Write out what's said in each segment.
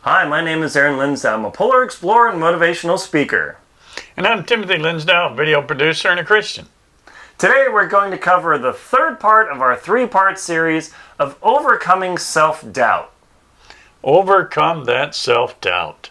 Hi, my name is Linsdau. I'm a polar explorer and motivational speaker. And I'm Timothy Linsdau, video producer and a Christian. Today we're going to cover the third part of our three-part series of overcoming self-doubt. Overcome that self-doubt.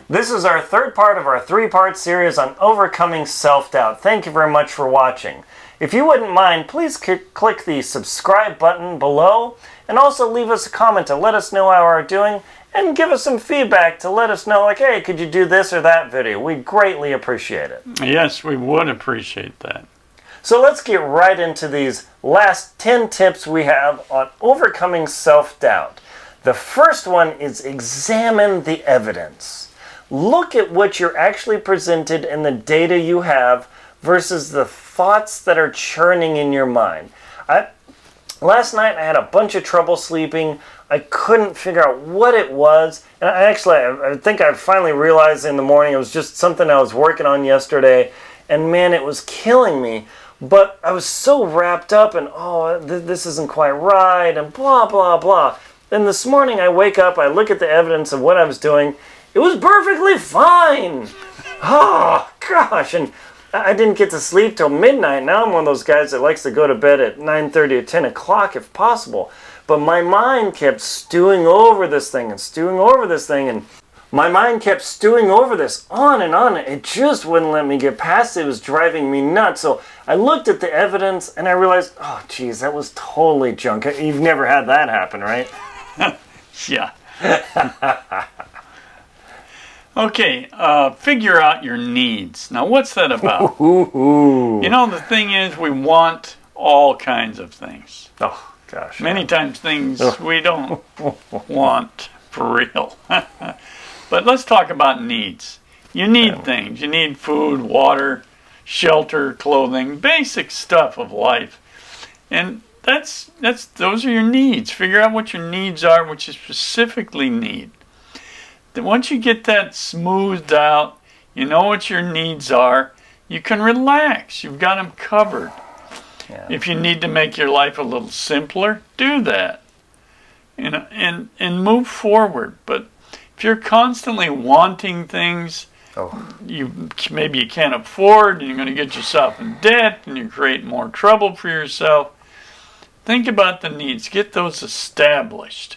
This is our third part of our three-part series on overcoming self-doubt. Thank you very much for watching. If you wouldn't mind, please click the subscribe button below and also leave us a comment to let us know how we're doing and give us some feedback to let us know, like, hey, could you do this or that video? We'd greatly appreciate it. Yes, we would appreciate that. So let's get right into these last 10 tips we have on overcoming self-doubt. The first one is examine the evidence. Look at what you're actually presented in the data you have versus the thoughts that are churning in your mind. Last night I had a bunch of trouble sleeping. I couldn't figure out what it was. And I think I finally realized in the morning it was just something I was working on yesterday. And man, it was killing me. But I was so wrapped up in, this isn't quite right and blah, blah, blah. Then this morning I wake up, I look at the evidence of what I was doing. It was perfectly fine. Oh, gosh. And I didn't get to sleep till midnight. Now I'm one of those guys that likes to go to bed at 9:30 or 10 o'clock if possible. But my mind kept stewing over this thing and stewing over this thing. And my mind kept stewing over this on and on. It just wouldn't let me get past it. It was driving me nuts. So I looked at the evidence and I realized, oh, geez, that was totally junk. You've never had that happen, right? Yeah. Okay, figure out your needs. Now, what's that about? Ooh. You know, the thing is, we want all kinds of things. Oh, gosh. Many times things we don't want for real. But let's talk about needs. You need things. You need food, water, shelter, clothing, basic stuff of life. And those are your needs. Figure out what your needs are, what you specifically need. Then once you get that smoothed out, you know what your needs are, you can relax. You've got them covered. Yeah. If you need to make your life a little simpler, do that. And move forward. But if you're constantly wanting things maybe you can't afford, and you're going to get yourself in debt, and you create more trouble for yourself, think about the needs. Get those established.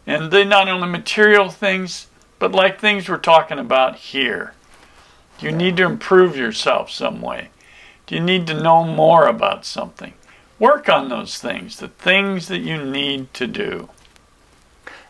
And they're not only material things, but like things we're talking about here. Do you need to improve yourself some way? Do you need to know more about something? Work on those things, the things that you need to do.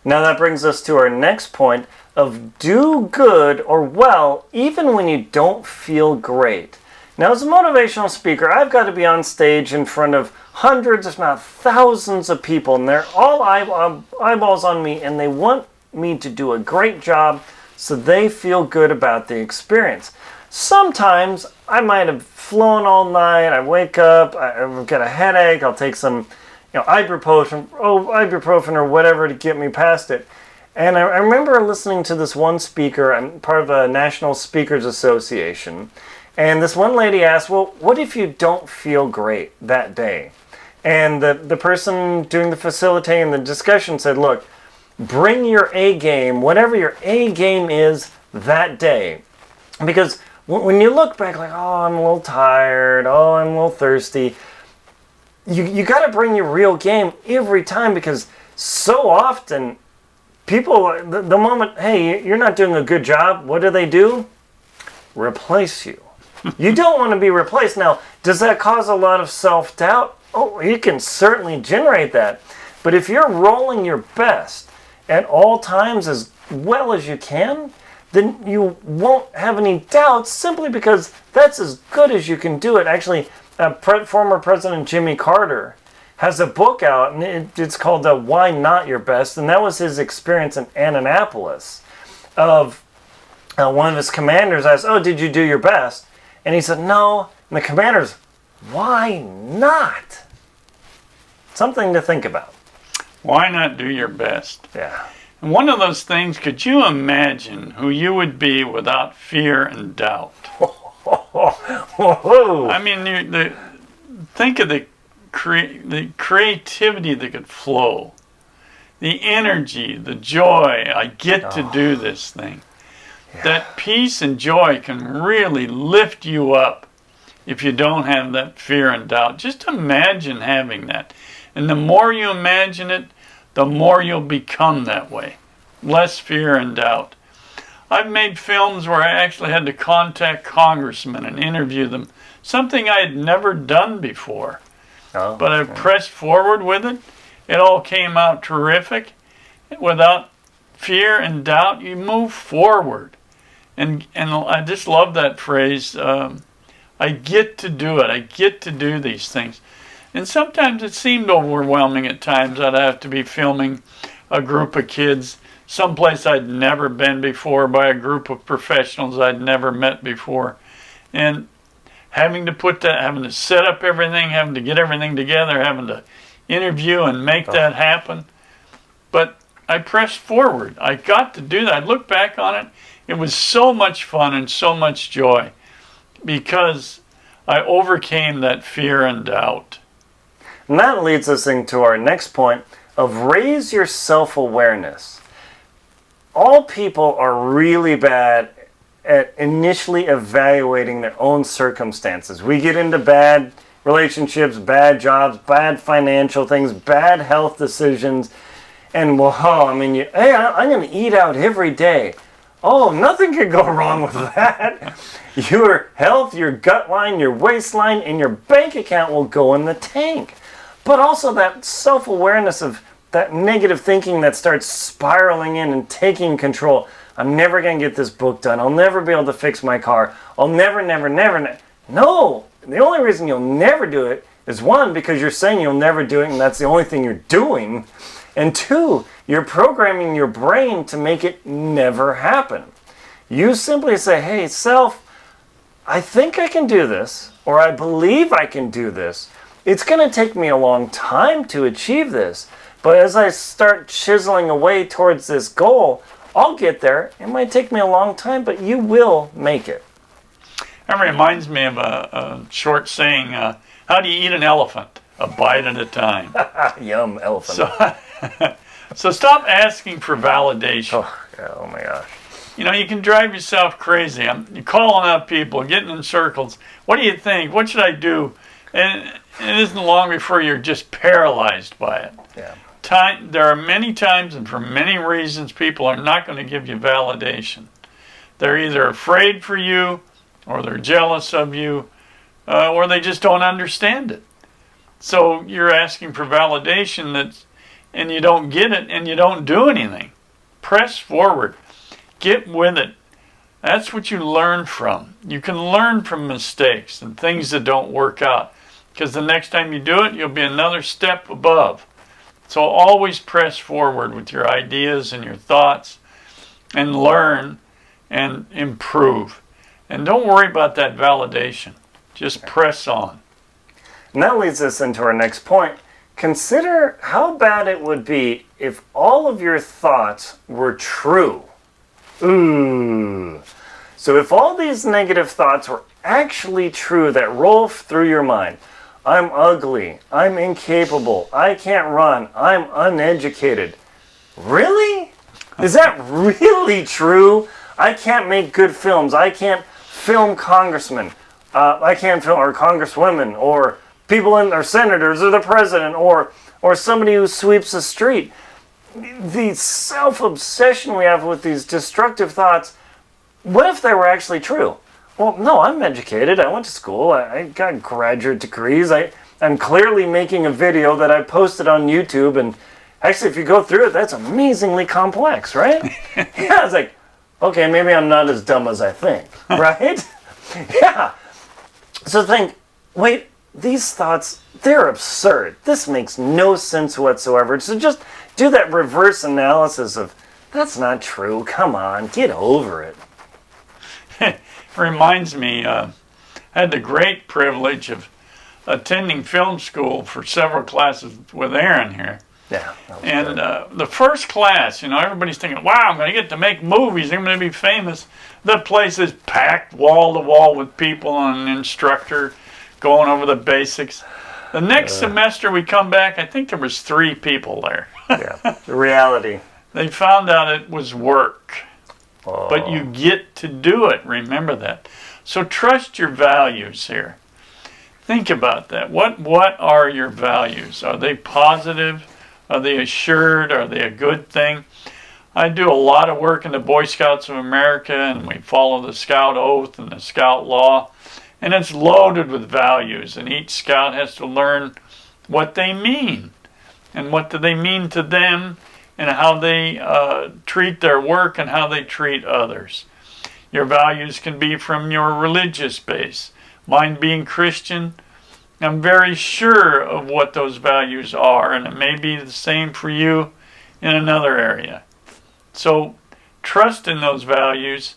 Now that brings us to our next point of do good or well even when you don't feel great. Now as a motivational speaker, I've got to be on stage in front of hundreds, if not thousands of people, and they're all eyeballs on me, and they want me to do a great job so they feel good about the experience. Sometimes I might have flown all night, I wake up, I've got a headache, I'll take some ibuprofen or whatever to get me past it. And I remember listening to this one speaker. I'm part of a National Speakers Association. And this one lady asked, well, what if you don't feel great that day? And the person doing the facilitating the discussion said, look, bring your A game, whatever your A game is that day. Because when you look back like, I'm a little tired, I'm a little thirsty, you got to bring your real game every time, because so often people, the moment, hey, you're not doing a good job, what do? Replace you. You don't want to be replaced. Now, does that cause a lot of self-doubt? Oh, you can certainly generate that. But if you're rolling your best at all times as well as you can, then you won't have any doubts simply because that's as good as you can do it. Actually, former President Jimmy Carter has a book out, and it's called Why Not Your Best? And that was his experience in Annapolis of one of his commanders asked, did you do your best? And he said, no. And the commander's, why not? Something to think about. Why not do your best? Yeah. And one of those things, could you imagine who you would be without fear and doubt? Whoa. I mean, think of the creativity that could flow, the energy, the joy. I get to do this thing. Yeah. That peace and joy can really lift you up if you don't have that fear and doubt. Just imagine having that. And the more you imagine it, the more you'll become that way. Less fear and doubt. I've made films where I actually had to contact congressmen and interview them, something I had never done before. Oh, but I pressed forward with it. It all came out terrific. Without fear and doubt, you move forward. And I just love that phrase, I get to do it. I get to do these things. And sometimes it seemed overwhelming at times. I'd have to be filming a group of kids someplace I'd never been before by a group of professionals I'd never met before. And having to set up everything, having to get everything together, having to interview and make that happen. But I pressed forward. I got to do that. I look back on it. It was so much fun and so much joy because I overcame that fear and doubt. And that leads us into our next point of raise your self-awareness. All people are really bad at initially evaluating their own circumstances. We get into bad relationships, bad jobs, bad financial things, bad health decisions, and I'm going to eat out every day. Oh, nothing could go wrong with that. Your health, your gut line, your waistline, and your bank account will go in the tank. But also that self-awareness of that negative thinking that starts spiraling in and taking control. I'm never going to get this book done. I'll never be able to fix my car. I'll never. No, the only reason you'll never do it is one, because you're saying you'll never do it and that's the only thing you're doing. And two, you're programming your brain to make it never happen. You simply say, hey, self, I think I can do this, or I believe I can do this. It's going to take me a long time to achieve this. But as I start chiseling away towards this goal, I'll get there. It might take me a long time, but you will make it. That reminds me of a short saying, how do you eat an elephant? A bite at a time. Yum, elephant. So stop asking for validation. Oh my gosh. You can drive yourself crazy. You're calling out people, getting in circles. What do you think? What should I do? And it isn't long before you're just paralyzed by it. Yeah. There are many times and for many reasons people are not going to give you validation. They're either afraid for you, or they're jealous of you, or they just don't understand it. So you're asking for validation and you don't get it and you don't do anything. Press forward. Get with it. That's what you learn from. You can learn from mistakes and things that don't work out, because the next time you do it, you'll be another step above. So always press forward with your ideas and your thoughts and learn and improve. And don't worry about that validation. Just press on. And that leads us into our next point. Consider how bad it would be if all of your thoughts were true. Ooh. So if all these negative thoughts were actually true that roll through your mind, I'm ugly, I'm incapable, I can't run, I'm uneducated. Really? Is that really true? I can't make good films. I can't film congressmen. I can't film or congresswomen or people or senators or the president or somebody who sweeps the street. The self-obsession we have with these destructive thoughts, what if they were actually true? Well, no, I'm educated. I went to school. I got graduate degrees. I'm clearly making a video that I posted on YouTube. And actually, if you go through it, that's amazingly complex, right? Yeah, it's like, okay, maybe I'm not as dumb as I think, right? Yeah. So think, wait, these thoughts, they're absurd. This makes no sense whatsoever. So just do that reverse analysis of, that's not true. Come on, get over it. Reminds me, I had the great privilege of attending film school for several classes with Aaron here. Yeah. That was And good. the first class, everybody's thinking, wow, I'm going to get to make movies. I'm going to be famous. The place is packed wall to wall with people and an instructor going over the basics. The next semester we come back, I think there was 3 people there. Yeah. The reality. They found out it was work. Oh. But you get to do it. Remember that. So trust your values here. Think about that. What are your values? Are they positive? Are they assured? Are they a good thing? I do a lot of work in the Boy Scouts of America, and we follow the Scout Oath and the Scout Law. And it's loaded with values, and each Scout has to learn what they mean. And what do they mean to them, and how they treat their work and how they treat others. Your values can be from your religious base. Mine being Christian, I'm very sure of what those values are, and it may be the same for you in another area. So trust in those values.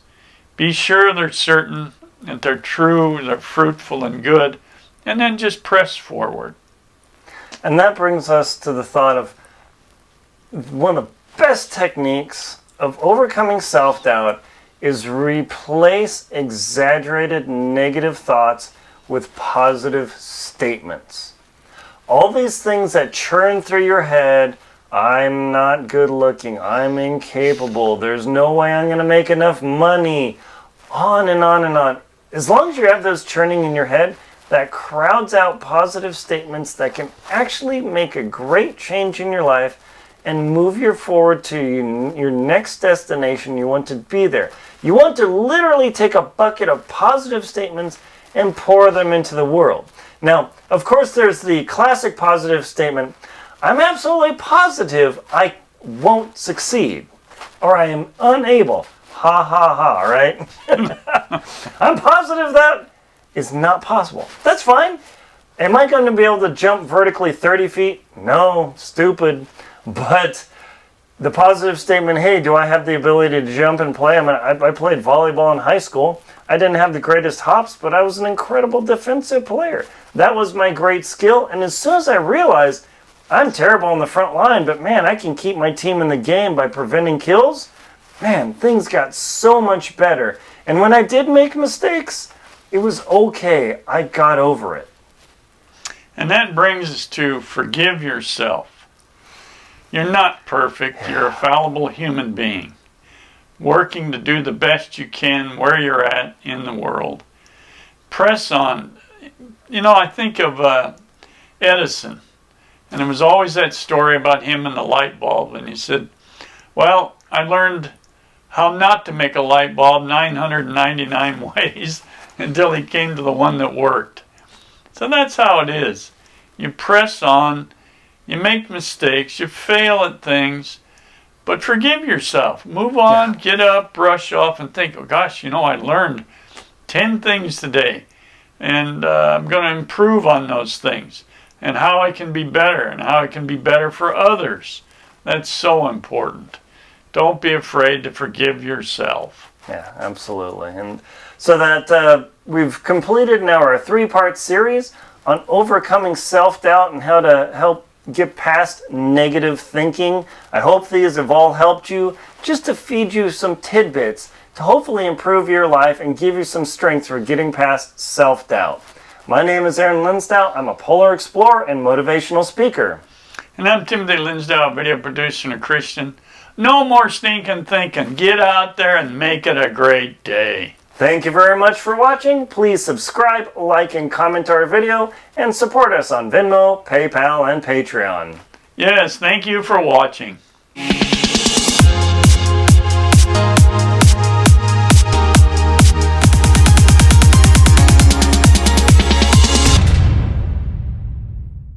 Be sure they're certain, that they're true, they're fruitful and good, and then just press forward. And that brings us to the thought of one of the best techniques of overcoming self-doubt is replace exaggerated negative thoughts with positive statements. All these things that churn through your head, I'm not good looking, I'm incapable, there's no way I'm going to make enough money, on and on and on. As long as you have those churning in your head, that crowds out positive statements that can actually make a great change in your life and move you forward to your next destination. You want to be there. You want to literally take a bucket of positive statements and pour them into the world. Now, of course, there's the classic positive statement, I'm absolutely positive I won't succeed, or I am unable. Ha ha ha, right? I'm positive that is not possible. That's fine. Am I going to be able to jump vertically 30 feet? No, stupid. But the positive statement, hey, do I have the ability to jump and play? I played volleyball in high school. I didn't have the greatest hops, but I was an incredible defensive player. That was my great skill. And as soon as I realized I'm terrible on the front line, but man, I can keep my team in the game by preventing kills, man, things got so much better. And when I did make mistakes, it was okay. I got over it. And that brings us to forgive yourself. You're not perfect. You're a fallible human being, working to do the best you can where you're at in the world. Press on. I think of Edison, and there was always that story about him and the light bulb, and he said, well, I learned how not to make a light bulb 999 ways until he came to the one that worked. So that's how it is. You press on, you make mistakes, you fail at things, but forgive yourself. Move on, get up, brush off, and think, oh gosh, I learned 10 things today, and I'm going to improve on those things, and how I can be better, and how I can be better for others. That's so important. Don't be afraid to forgive yourself. Yeah, absolutely. And so that we've completed now our 3-part series on overcoming self-doubt and how to help get past negative thinking. I hope these have all helped you just to feed you some tidbits to hopefully improve your life and give you some strength for getting past self-doubt. My name is Aaron Linsdau. I'm a polar explorer and motivational speaker. And I'm Timothy Linsdau, video producer and a Christian. No more stinking thinking. Get out there and make it a great day. Thank you very much for watching. Please subscribe, like, and comment our video, and support us on Venmo, PayPal, and Patreon. Yes, thank you for watching.